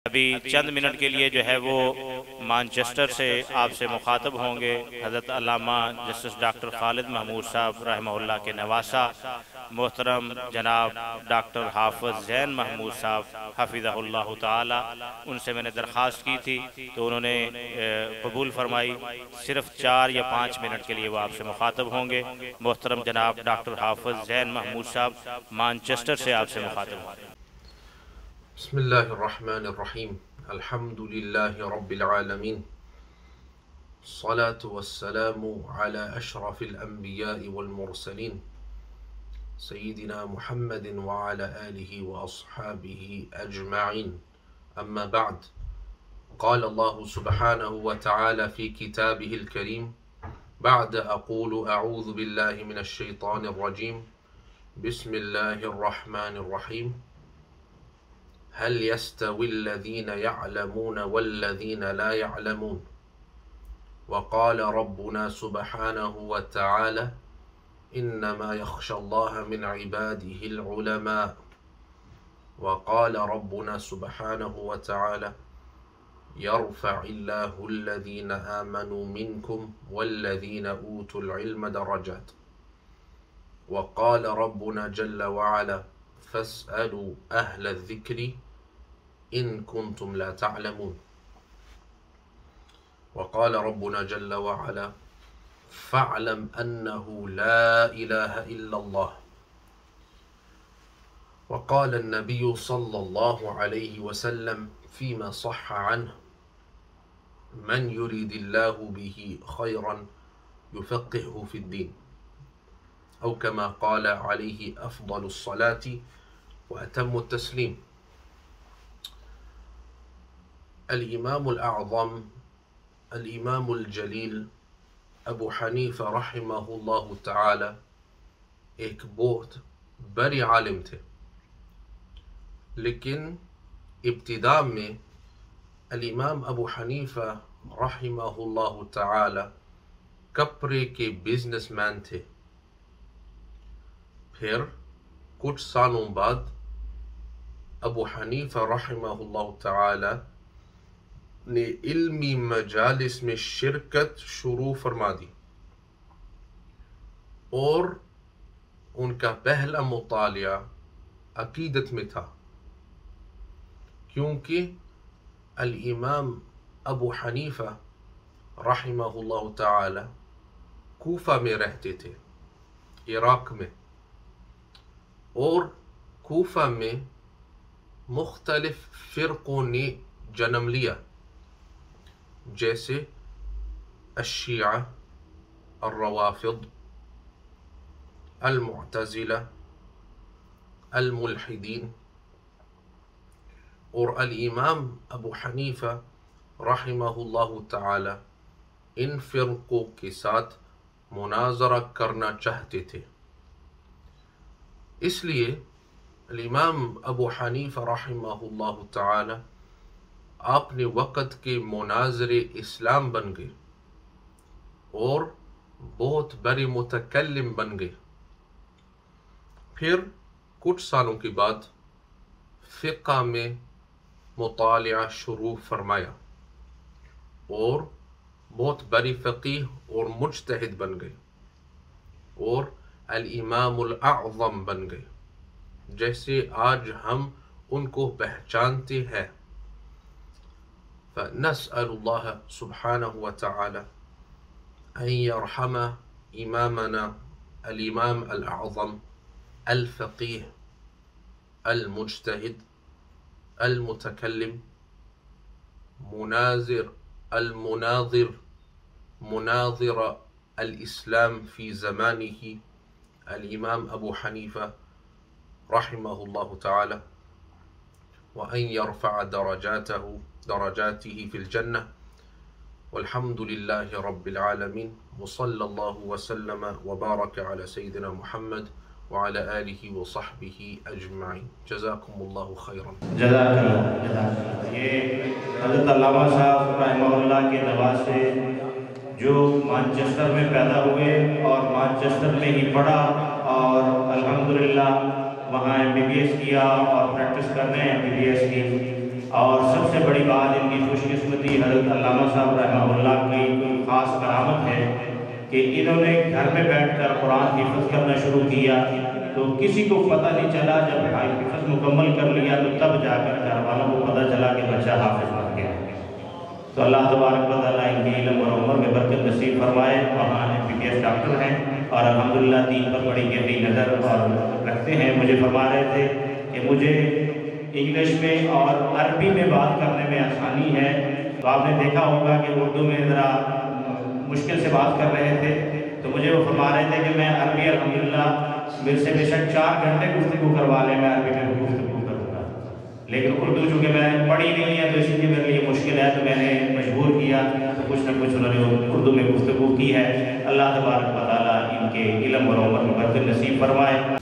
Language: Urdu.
ابھی چند منٹ کے لیے جو ہے وہ مانچسٹر سے آپ سے مخاطب ہوں گے حضرت علامہ جسٹس ڈاکٹر خالد محمود صاحب رحمہ اللہ کے نواسہ محترم جناب ڈاکٹر حافظ زین محمود صاحب حفظہ اللہ تعالی. ان سے میں نے درخواست کی تھی تو انہوں نے قبول فرمائی. صرف 4 یا 5 منٹ کے لیے وہ آپ سے مخاطب ہوں گے. محترم جناب ڈاکٹر حافظ زین محمود صاحب مانچسٹر سے آپ سے مخاطب ہوں گے. بسم اللہ الرحمن الرحیم. الحمد للہ رب العالمین. الصلاة والسلام على اشرف الانبیاء والمرسلین سیدنا محمد وعلى آلہ واصحابہ اجمعین. اما بعد، قال اللہ سبحانہ وتعالی فی کتابہ الکریم بعد اقول اعوذ باللہ من الشیطان الرجیم بسم اللہ الرحمن الرحیم. هل يستوي الذين يعلمون والذين لا يعلمون؟ وقال ربنا سبحانه وتعالى إنما يخشى الله من عباده العلماء. وقال ربنا سبحانه وتعالى يرفع الله الذين آمنوا منكم والذين أوتوا العلم درجات. وقال ربنا جل وعلا فاسألوا أهل الذكر إن كنتم لا تعلمون. وقال ربنا جل وعلا فاعلم أنه لا إله إلا الله. وقال النبي صلى الله عليه وسلم فيما صح عنه من يريد الله به خيرا يفقهه في الدين، أو كما قال عليه أفضل الصلاة وأتم التسليم. الإمام الأعظم الإمام الجلیل ابو حنیفہ رحمہ اللہ تعالی ایک بہت بڑے عالم تھے، لیکن ابتداء میں الامام ابو حنیفہ رحمہ اللہ تعالی کپڑے کے بزنس مین تھے. پھر کچھ سالوں بعد ابو حنیفہ رحمہ اللہ تعالی نے علمی مجالس میں شرکت شروع فرما دی، اور ان کا پہلا مطالعہ عقیدت میں تھا، کیونکہ الامام ابو حنیفہ رحمہ اللہ تعالی کوفہ میں رہتے تھے، عراق میں، اور کوفہ میں مختلف فرقوں نے جنم لیا، جیسے الشیعہ، الروافض، المعتزلہ، الملحدین. اور الامام ابو حنیفہ رحمہ اللہ تعالی ان فرقوں کے ساتھ مناظرہ کرنا چاہتے تھے. اس لیے الامام ابو حنیفہ رحمہ اللہ تعالی اپنے وقت کے مناظر اسلام بن گئے اور بہت بڑے متکلم بن گئے. پھر کچھ سالوں کے بعد فقہ میں مطالعہ شروع فرمایا اور بہت بڑی فقیہ اور مجتہد بن گئے، اور الامام الاعظم بن گئے، جیسے آج ہم ان کو پہچانتے ہیں. فنسأل اللہ سبحانہ وتعالی ان یرحم امامنا الامام الاعظم الفقیہ المجتہد المتکلم مناظر الاسلام فی زمانہ الامام ابو حنیفہ رحمہ اللہ تعالی، وان یرفع درجاته في الجنة. والحمد لله رب العالمين، وصلى الله وسلم وبارك على سيدنا محمد وعلى آله وصحبه أجمعين. جزاكم الله خيرا. جزاک اللہ. یہ حضرت علامہ صاحب رحمہ اللہ کے نواسے جو مانچسٹر میں پیدا ہوئے اور مانچسٹر میں ہی پڑھا، اور الحمدللہ وہاں MBBS کیا اور پریکٹس کرنے MBBS کی. اور سب سے بڑی بات ان کی خوش قسمتی حضرت علامہ صاحب رحمہ اللہ کی کوئی خاص کرامت ہے کہ انہوں نے گھر میں بیٹھ کر قرآن کی حفظ کرنا شروع کیا تو کسی کو پتہ نہیں چلا، جب حفظ مکمل کر لیا تو تب جا کر گھر والوں کو پتہ چلا کہ بچہ حافظ بن گیا۔ تو اللہ تبارک و تعالیٰ ان کی علم اور عمر میں برکت نصیب فرمائے۔ وہاں MBBS ڈاکٹر ہیں اور الحمدللہ دین پر بڑی گہری نظر اور رکھتے ہیں۔ مجھے فرما رہے تھے کہ مجھے انگلش میں اور عربی میں بات کرنے میں آسانی ہے، تو آپ نے دیکھا ہوگا کہ اردو میں ذرا مشکل سے بات کر رہے تھے، تو مجھے وہ فرما رہے تھے کہ میں عربی الحمدللہ میرے سے بے شک 4 گھنٹے گفتگو کروا لیں، میں عربی میں گفتگو کروں گا، لیکن اردو چونکہ میں نے پڑھی نہیں ہے تو اس لیے میرے لیے مشکل ہے، تو میں نے مجبور کیا تو کچھ نہ کچھ انہوں نے اردو میں گفتگو کی ہے۔ اللہ تبارک و تعالیٰ ان کے علم اور عمر میں برکت نصیب فرمائے۔